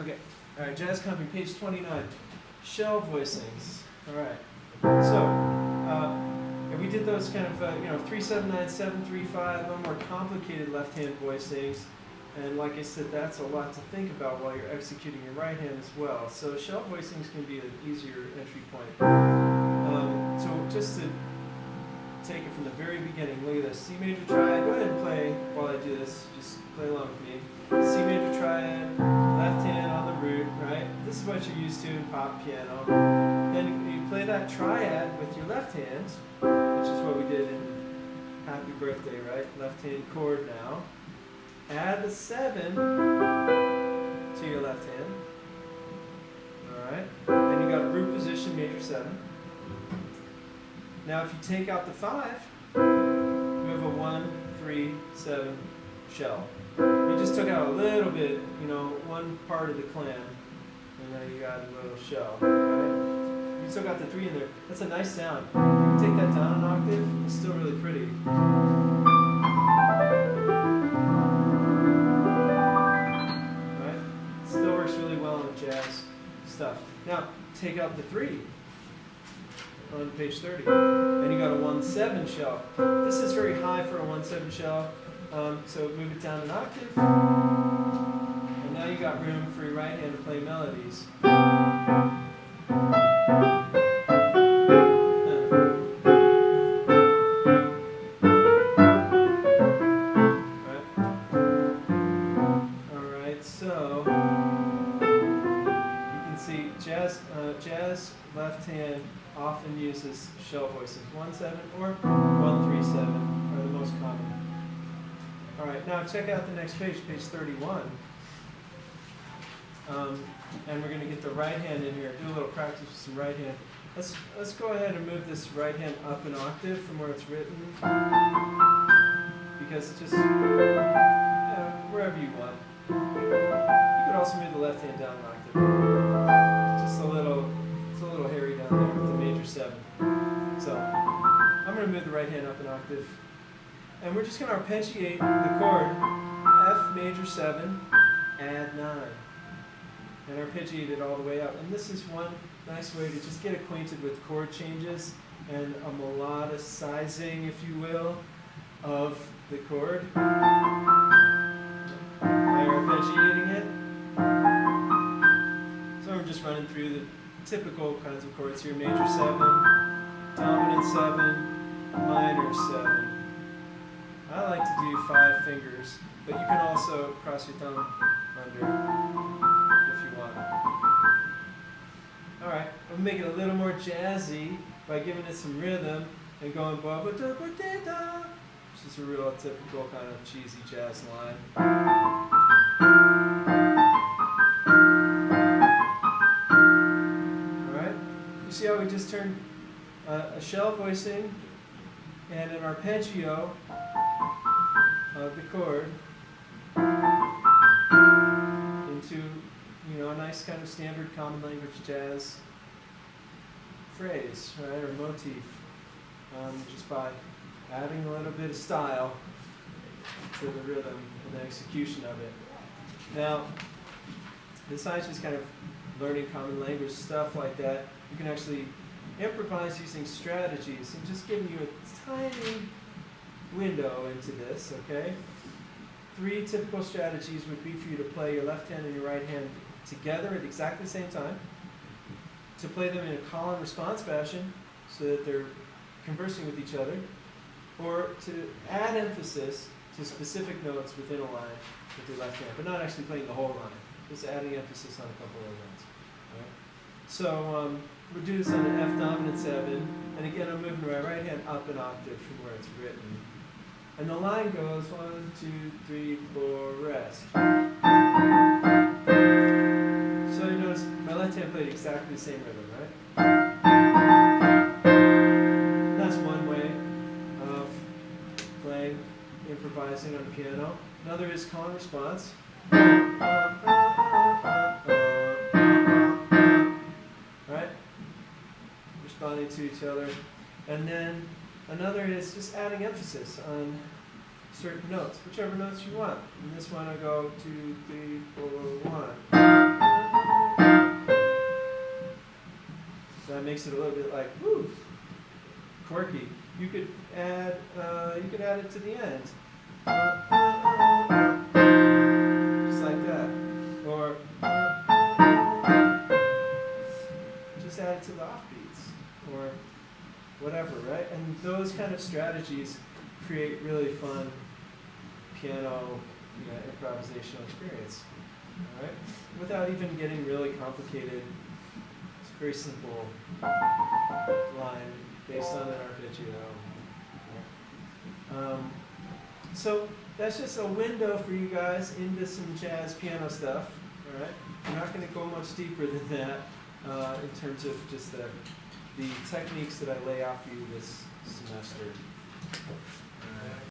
Okay, all right, jazz comping, page 29. Shell voicings. All right, so and we did those kind of 3-7-9, 7-3-5, a little more complicated left-hand voicings, and like I said, that's a lot to think about while you're executing your right hand as well. So shell voicings can be an easier entry point. So just to take it from the very beginning, look at this: C major triad. Go ahead and play while I do this. Just play along with me. C major triad, left hand on the root, right? This is what you're used to in pop piano. Then you play that triad with your left hand, which is what we did in Happy Birthday, right? Left hand chord now. Add the 7 to your left hand. All right. Then you got a root position, major 7. Now if you take out the 5, you have a 1-3-7 shell. You just took out a little bit, one part of the clan, and now you got a little shell. Right? You still got the 3 in there. That's a nice sound. If you take that down an octave, it's still really pretty. Right? Still works really well on jazz stuff. Now take out the 3 on page 30, and you got a 1-7 shell. This is very high for a 1-7 shell. So move it down an octave, and now you got room for your right hand to play melodies. Alright, so you can see jazz left hand often uses shell voices. 1-7 or 1-3-7 are the most common. All right, now check out the next page, page 31. And we're going to get the right hand in here. Do a little practice with some right hand. Let's go ahead and move this right hand up an octave from where it's written, because it's just wherever you want. You could also move the left hand down an octave. It's a little hairy down there with the major 7. So I'm going to move the right hand up an octave. And we're just going to arpeggiate the chord F major 7, add 9. And arpeggiate it all the way up. And this is one nice way to just get acquainted with chord changes and a melodicizing, if you will, of the chord by arpeggiating it. So we're just running through the typical kinds of chords here: major 7, dominant 7, minor 7. I like to do 5 fingers, but you can also cross your thumb under if you want. All right, I'm making it a little more jazzy by giving it some rhythm and going ba ba da ba da da, which is a real typical kind of cheesy jazz line. All right, you see how we just turned a shell voicing and an arpeggio of the chord into a nice kind of standard common language jazz phrase, right, or motif, just by adding a little bit of style to the rhythm and the execution of it. Now, besides just kind of learning common language stuff like that, you can actually improvise using strategies. I'm just giving you a tiny window into this, okay? 3 typical strategies would be for you to play your left hand and your right hand together at exactly the same time, to play them in a call and response fashion so that they're conversing with each other, or to add emphasis to specific notes within a line with your left hand, but not actually playing the whole line, just adding emphasis on a couple of lines. Right? So we'll do this on an F dominant 7, and again I'm moving my right hand up an octave from where it's written. And the line goes 1, 2, 3, 4, rest. So you notice my left hand played exactly the same rhythm, right? And that's one way of playing, improvising on the piano. Another is call and response. Right? Responding to each other. And then another is just adding emphasis on certain notes, which whichever notes you want. In this one I go 2, 3, 4, 1. makes it a little bit like, woo, quirky. You could add it to the end. Just like that. Or just add it to the offbeats. Or whatever, right? And those kind of strategies create really fun piano, improvisational experience. All right? Without even getting really complicated. It's a very simple line based on an arpeggio. So that's just a window for you guys into some jazz piano stuff. All right? We're not going to go much deeper than that in terms of just the techniques that I lay out for you this semester.